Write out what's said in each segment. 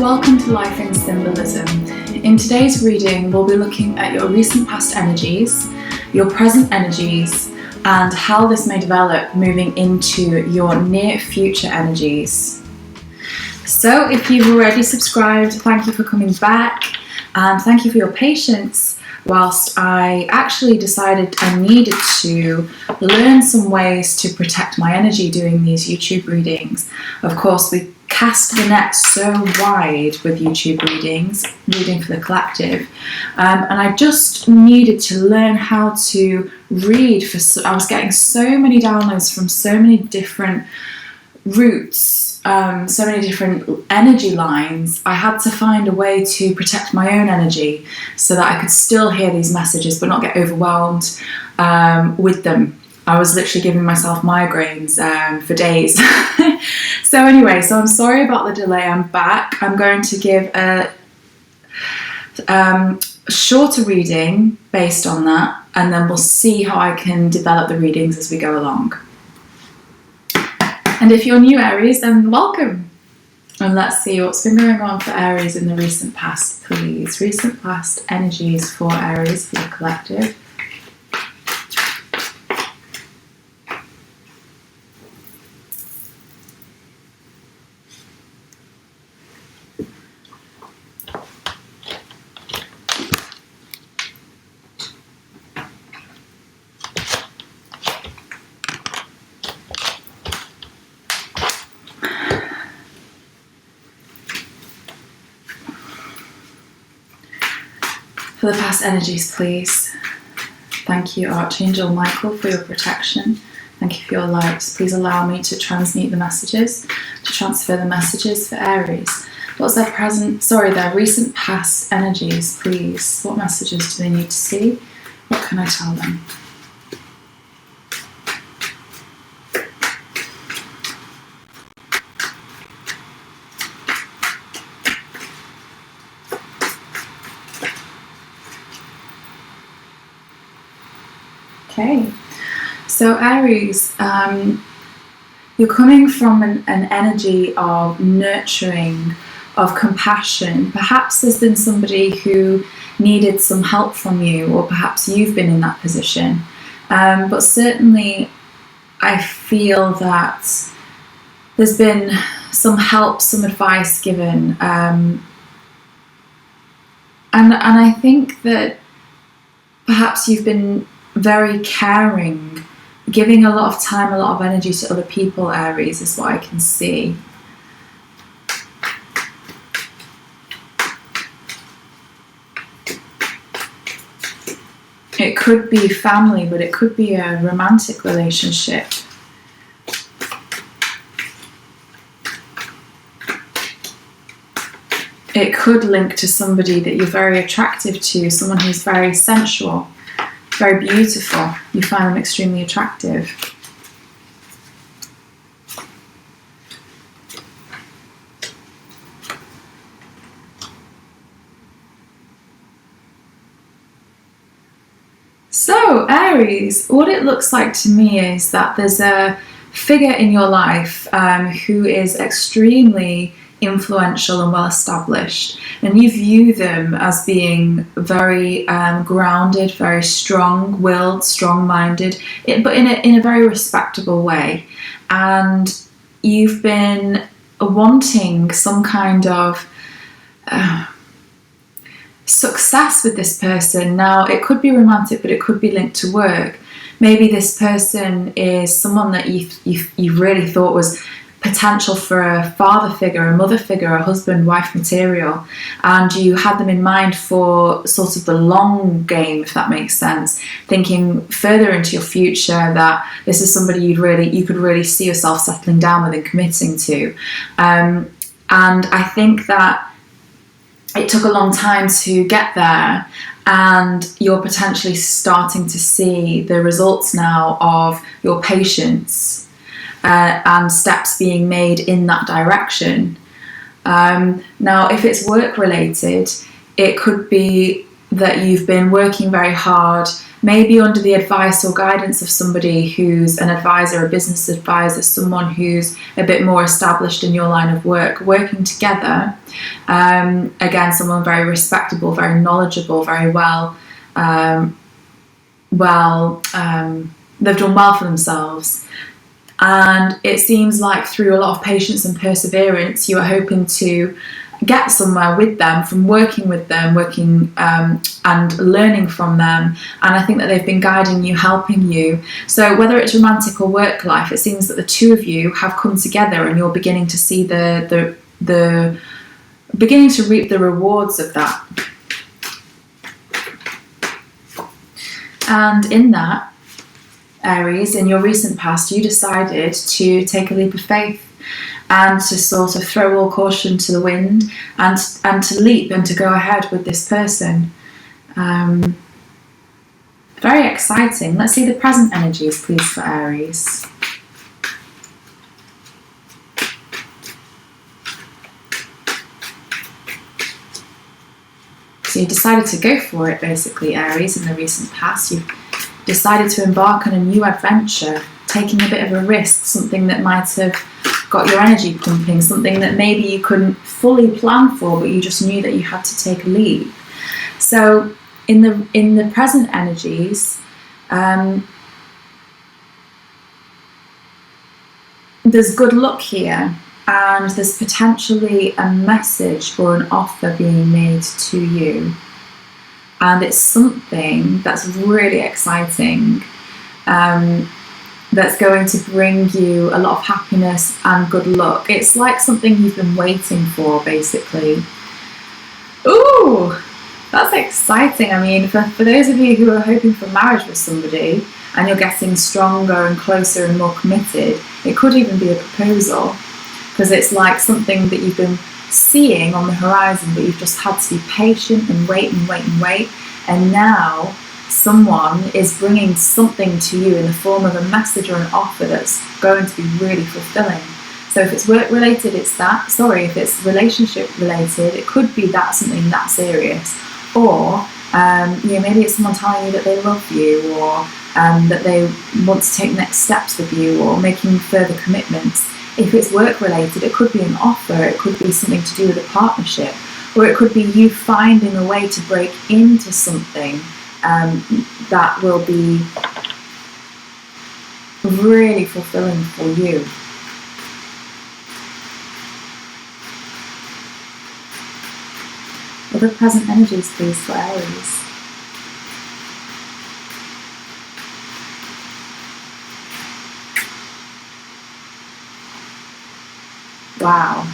welcome to Life in Symbolism. In today's reading, we'll be looking at your recent past energies, your present energies, and how this may develop moving into your near future energies. So if you've already subscribed, thank you for coming back, and thank you for your patience whilst I actually decided I needed to learn some ways to protect my energy doing these YouTube readings. Of course, we cast the net so wide with YouTube readings, reading for the collective, and I just needed to learn how to read. I was getting so many downloads from so many different routes, so many different energy lines. I had to find a way to protect my own energy so that I could still hear these messages but not get overwhelmed with them. I was literally giving myself migraines for days. So I'm sorry about the delay. I'm back. I'm going to give a shorter reading based on that, and then we'll see how I can develop the readings as we go along. And if you're new, Aries, then welcome. And let's see what's been going on for Aries in the recent past, please. Recent past energies for Aries, for the collective. For the past energies, please. Thank you, Archangel Michael, for your protection. Thank you for your lights. Please allow me to transmute the messages, to transfer the messages for Aries. What's their recent past energies, please? What messages do they need to see? What can I tell them? Okay, so Aries, you're coming from an energy of nurturing, of compassion. Perhaps there's been somebody who needed some help from you, or perhaps you've been in that position. But certainly I feel that there's been some help, some advice given. And I think that perhaps you've been very caring, giving a lot of time, a lot of energy to other people, Aries, is what I can see. It could be family, but it could be a romantic relationship. It could link to somebody that you're very attractive to, someone who's very sensual, very beautiful. You find them extremely attractive. So, Aries, what it looks like to me is that there's a figure in your life who is extremely influential and well established, and you view them as being very grounded, very strong-willed, strong-minded, but in a very respectable way. And you've been wanting some kind of success with this person. Now, it could be romantic, but it could be linked to work. Maybe this person is someone that you really thought was potential for a father figure, a mother figure, a husband, wife material, and you had them in mind for sort of the long game, if that makes sense, thinking further into your future that this is somebody you could really see yourself settling down with and committing to. And I think that it took a long time to get there, and you're potentially starting to see the results now of your patience and steps being made in that direction. Now, if it's work related, it could be that you've been working very hard maybe under the advice or guidance of somebody who's an advisor, a business advisor, someone who's a bit more established in your line of work, working together. Again, someone very respectable, very knowledgeable, very they've done well for themselves. And it seems like through a lot of patience and perseverance, you are hoping to get somewhere with them, from working with them, and learning from them. And I think that they've been guiding you, helping you. So whether it's romantic or work life, it seems that the two of you have come together, and you're beginning to see the beginning to reap the rewards of that. And in that, Aries, in your recent past, you decided to take a leap of faith and to sort of throw all caution to the wind and to leap and to go ahead with this person. Very exciting. Let's see the present energies, please, for Aries. So you decided to go for it, basically, Aries, in the recent past. You've decided to embark on a new adventure, taking a bit of a risk, something that might have got your energy pumping, something that maybe you couldn't fully plan for, but you just knew that you had to take a leap. So in the present energies, there's good luck here, and there's potentially a message or an offer being made to you. And it's something that's really exciting, that's going to bring you a lot of happiness and good luck. It's like something you've been waiting for, basically. Ooh, that's exciting. I mean, for those of you who are hoping for marriage with somebody and you're getting stronger and closer and more committed, it could even be a proposal, because it's like something that you've been seeing on the horizon, but you've just had to be patient and wait and wait and wait. And now someone is bringing something to you in the form of a message or an offer that's going to be really fulfilling. So if it's work related, it's that. Sorry, if it's relationship related, it could be that, something that serious. Or maybe it's someone telling you that they love you, or that they want to take next steps with you, or making further commitments. If it's work related, it could be an offer, it could be something to do with a partnership, or it could be you finding a way to break into something that will be really fulfilling for you. Other present energies, please, for Aries. Wow.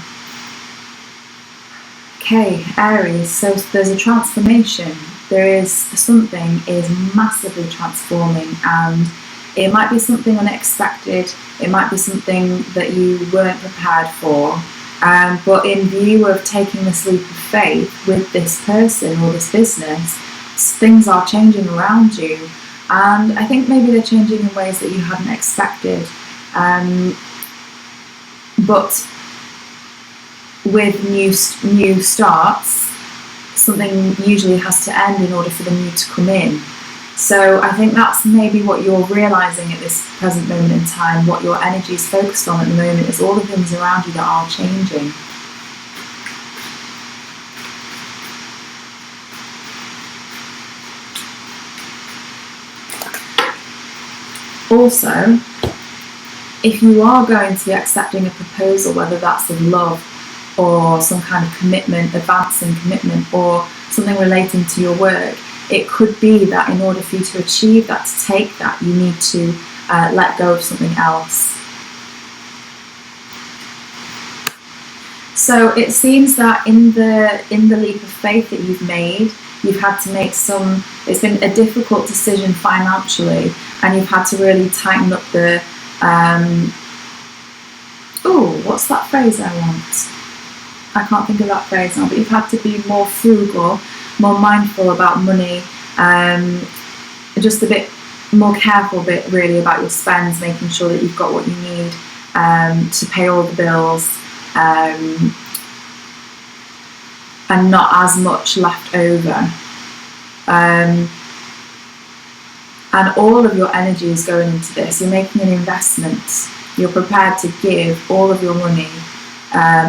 Okay, Aries, so there's a transformation. There is something is massively transforming, and it might be something unexpected, it might be something that you weren't prepared for, but in view of taking this leap of faith with this person or this business, things are changing around you, and I think maybe they're changing in ways that you hadn't expected, but with new starts, something usually has to end in order for the new to come in. So I think that's maybe what you're realizing at this present moment in time. What your energy is focused on at the moment is all the things around you that are changing. Also, if you are going to be accepting a proposal, whether that's of love or some kind of commitment, advancing commitment, or something relating to your work, it could be that in order for you to achieve that, to take that, you need to let go of something else. So it seems that in the leap of faith that you've made, you've had to make it's been a difficult decision financially, and you've had to really tighten up the, what's that phrase I want? I can't think of that phrase now, but you've had to be more frugal, more mindful about money, just a bit more careful really about your spends, making sure that you've got what you need to pay all the bills, and not as much left over. And all of your energy is going into this. You're making an investment. You're prepared to give all of your money,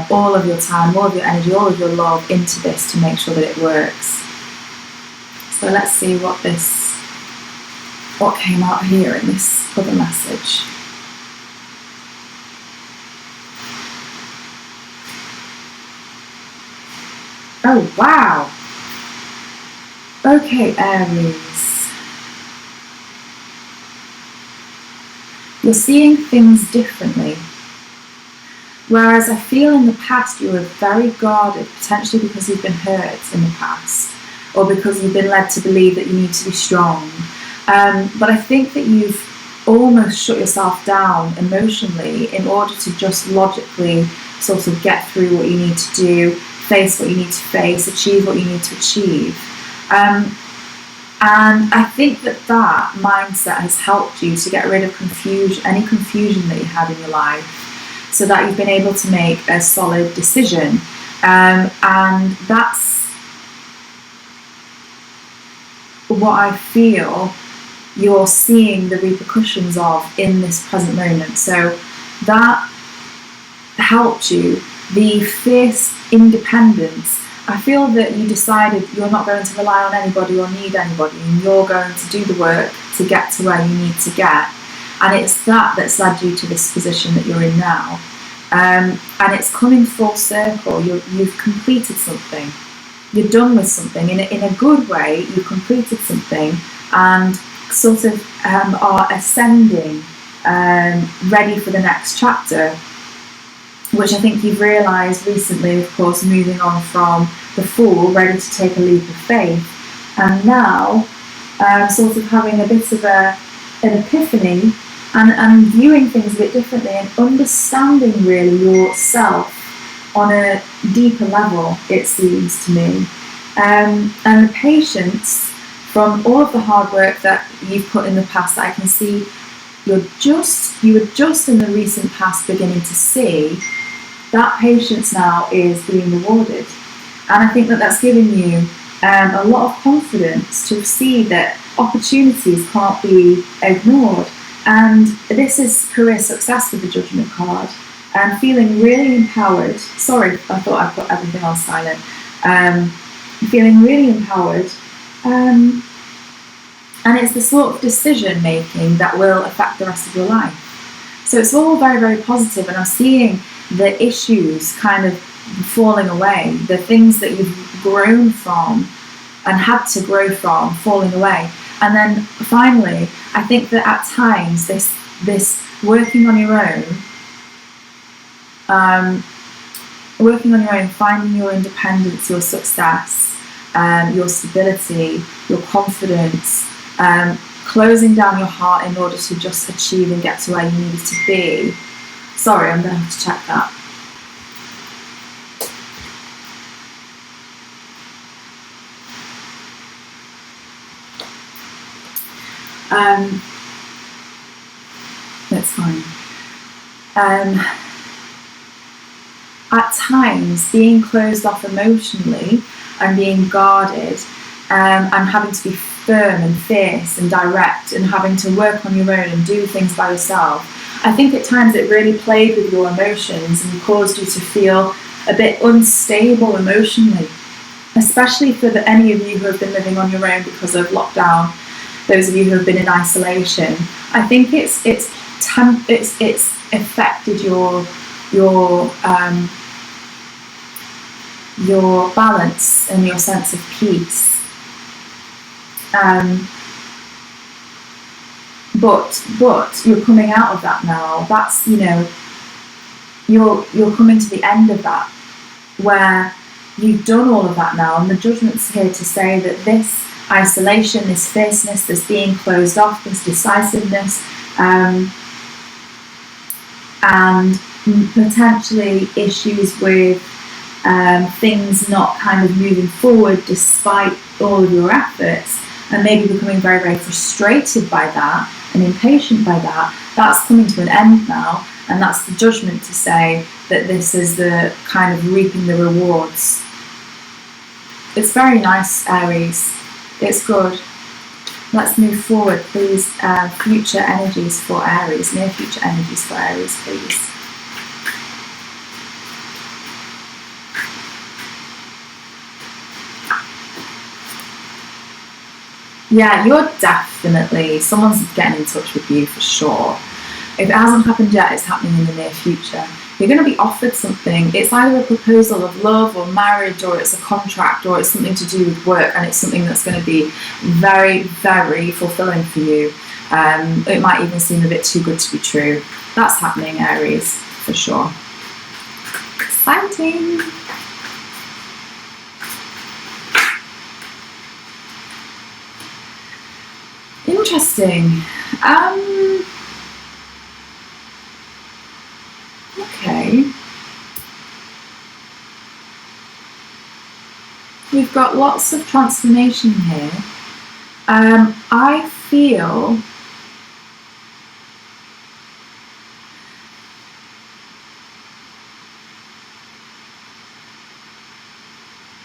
all of your time, all of your energy, all of your love into this to make sure that it works. So let's see what came out here in this other message. Oh, wow. Okay, Aries. You're seeing things differently. Whereas I feel in the past you were very guarded, potentially because you've been hurt in the past, or because you've been led to believe that you need to be strong. But I think that you've almost shut yourself down emotionally in order to just logically sort of get through what you need to do, face what you need to face, achieve what you need to achieve. And I think that mindset has helped you to get rid of any confusion that you had in your life, so that you've been able to make a solid decision. And that's what I feel you're seeing the repercussions of in this present moment. So that helped you. The fierce independence, I feel that you decided you're not going to rely on anybody or need anybody, and you're going to do the work to get to where you need to get. And it's that's led you to this position that you're in now. And it's coming full circle. You've completed something. You're done with something. In a good way, you've completed something and sort of are ascending, ready for the next chapter, which I think you've realised recently, of course, moving on from the Fool, ready to take a leap of faith, and now sort of having a bit of an epiphany and viewing things a bit differently and understanding really yourself on a deeper level, it seems to me. And the patience from all of the hard work that you've put in the past, that I can see you were just in the recent past beginning to see, that patience now is being rewarded. And I think that that's giving you a lot of confidence to see that opportunities can't be ignored. And this is career success with the Judgment card, and feeling really empowered. Sorry, I thought I put everything on silent. Feeling really empowered. And it's the sort of decision making that will affect the rest of your life. So it's all very, very positive, and I'm seeing the issues kind of falling away, the things that you've grown from and had to grow from falling away. And then finally, I think that at times this working on your own, finding your independence, your success, your stability, your confidence, closing down your heart in order to just achieve and get to where you needed to be. Sorry, I'm going to have to check that. That's fine. At times, being closed off emotionally and being guarded, and having to be firm and fierce and direct and having to work on your own and do things by yourself, I think at times it really played with your emotions and caused you to feel a bit unstable emotionally, especially for any of you who have been living on your own because of lockdown, those of you who have been in isolation. I think it's affected your balance and your sense of peace. But you're coming out of that now. That's, you're coming to the end of that, where you've done all of that now, and the Judgment's here to say that this isolation, this fierceness, this being closed off, this decisiveness, and potentially issues with things not kind of moving forward despite all of your efforts, and maybe becoming very, very frustrated by that and impatient by that, that's coming to an end now. And that's the Judgment to say that this is the kind of reaping the rewards. It's very nice, Aries. It's good. Let's move forward, please. Future energies for Aries, near future energies for Aries, please. Yeah, you're definitely, someone's getting in touch with you for sure. If it hasn't happened yet, it's happening in the near future. You're going to be offered something. It's either a proposal of love or marriage, or it's a contract, or it's something to do with work, and it's something that's going to be very, very fulfilling for you. It might even seem a bit too good to be true. That's happening, Aries, for sure. Exciting! Interesting. Okay. We've got lots of transformation here. I feel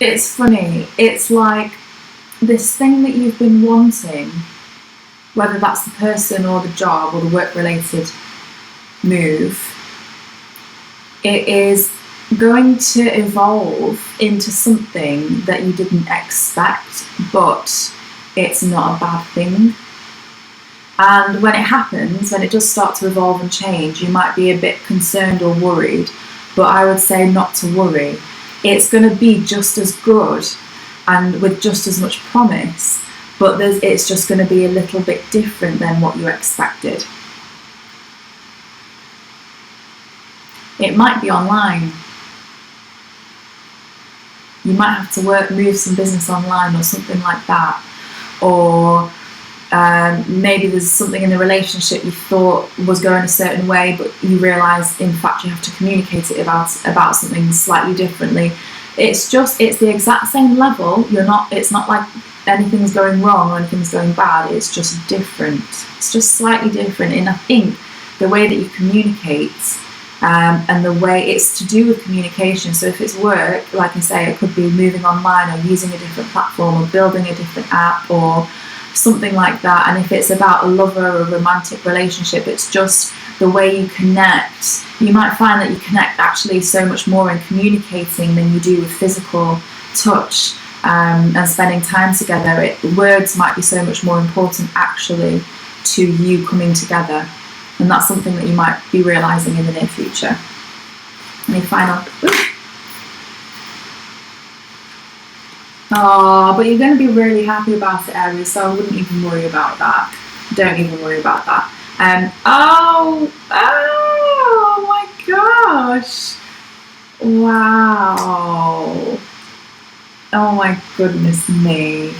it's funny. It's like this thing that you've been wanting, whether that's the person or the job or the work-related move, it is going to evolve into something that you didn't expect, but it's not a bad thing. And when it happens, when it does start to evolve and change, you might be a bit concerned or worried, but I would say not to worry. It's going to be just as good and with just as much promise, but it's just going to be a little bit different than what you expected. It might be online. You might have to move some business online or something like that. Or maybe there's something in the relationship you thought was going a certain way, but you realise in fact you have to communicate it about something slightly differently. It's the exact same level. It's not like anything's going wrong or anything's going bad. It's just different. It's just slightly different. And I think the way that you communicate and the way it's to do with communication. So if it's work, like I say, it could be moving online or using a different platform or building a different app or something like that. And if it's about a lover or a romantic relationship, it's just the way you connect. You might find that you connect actually so much more in communicating than you do with physical touch and spending time together. Words might be so much more important actually to you coming together. And that's something that you might be realising in the near future. Any final... Oh, but you're going to be really happy about it, Aries, so I wouldn't even worry about that. Don't even worry about that. Oh my gosh. Wow. Oh my goodness me.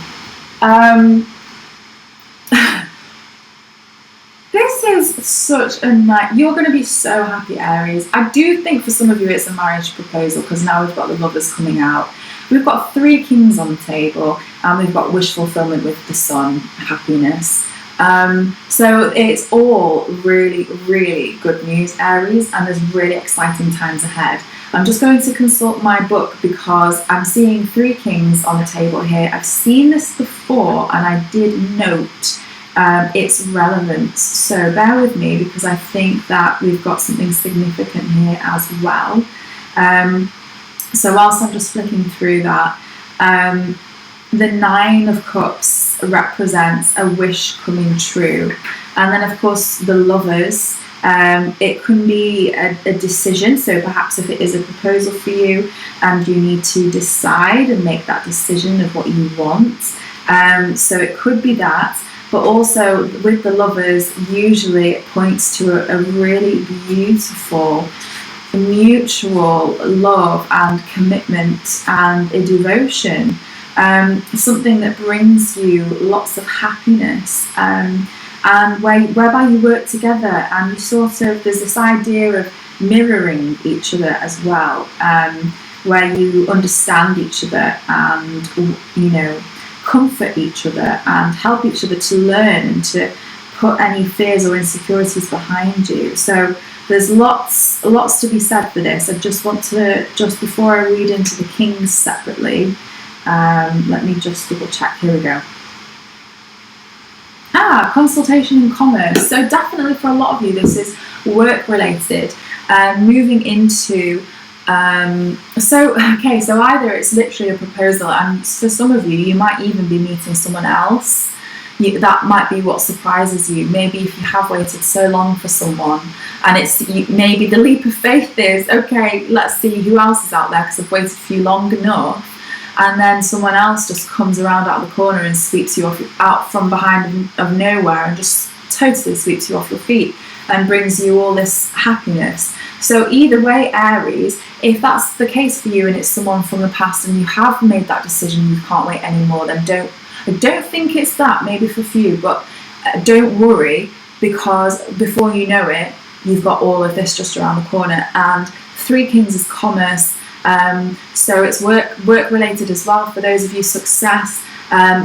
This is such a nice... You're going to be so happy, Aries. I do think for some of you it's a marriage proposal, because now we've got the lovers coming out. We've got 3 kings on the table, and we've got wish fulfillment with the sun, happiness. So it's all really, really good news, Aries, and there's really exciting times ahead. I'm just going to consult my book because I'm seeing 3 kings on the table here. I've seen this before, and I did note its relevance. So bear with me, because I think that we've got something significant here as well. So whilst I'm just flicking through that, the 9 of Cups represents a wish coming true. And then, of course, the lovers, it can be a decision. So perhaps if it is a proposal for you and you need to decide and make that decision of what you want. So it could be that. But also with the lovers, usually it points to a really beautiful mutual love and commitment and a devotion, something that brings you lots of happiness, and whereby you work together and you there's this idea of mirroring each other as well, where you understand each other and comfort each other and help each other to learn and to put any fears or insecurities behind you. So there's lots to be said for this. I just want to, just before I read into the kings separately, let me just double check. Here we go. Yeah, consultation and commerce. So definitely for a lot of you, this is work related, moving into. So either it's literally a proposal, and for some of you, you might even be meeting someone else. That might be what surprises you. Maybe if you have waited so long for someone, and maybe the leap of faith is, okay, let's see who else is out there because I've waited for you long enough. And then someone else just comes around out the corner and sweeps you out from behind of nowhere and just totally sweeps you off your feet and brings you all this happiness. So either way, Aries, if that's the case for you and it's someone from the past and you have made that decision, you can't wait anymore, then I don't think it's that, maybe for a few, but don't worry, because before you know it, you've got all of this just around the corner. And Three Kings is commerce. So it's work related as well. For those of you, success,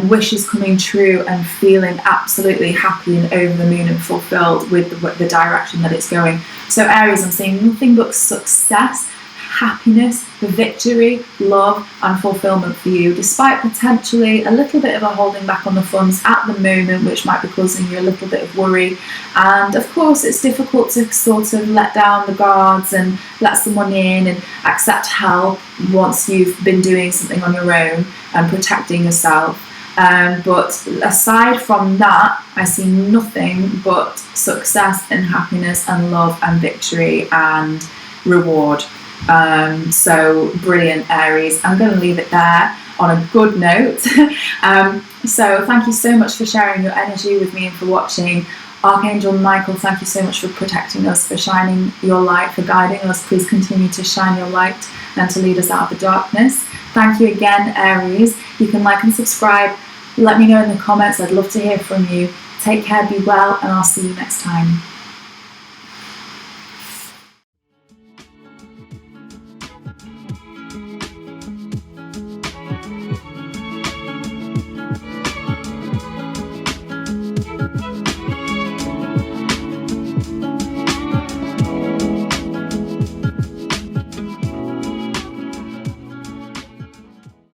wishes coming true, and feeling absolutely happy and over the moon and fulfilled with the direction that it's going. So Aries, I'm seeing nothing but success, happiness, victory, love and fulfillment for you, despite potentially a little bit of a holding back on the funds at the moment, which might be causing you a little bit of worry. And of course it's difficult to sort of let down the guards and let someone in and accept help once you've been doing something on your own and protecting yourself. But aside from that, I see nothing but success and happiness and love and victory and reward. So brilliant, Aries. I'm going to leave it there on a good note. So thank you so much for sharing your energy with me and for watching. Archangel Michael, thank you so much for protecting us, for shining your light, for guiding us. Please continue to shine your light and to lead us out of the darkness. Thank you again, Aries. You can like and subscribe. Let me know in the comments. I'd love to hear from you. Take care, be well, and I'll see you next time.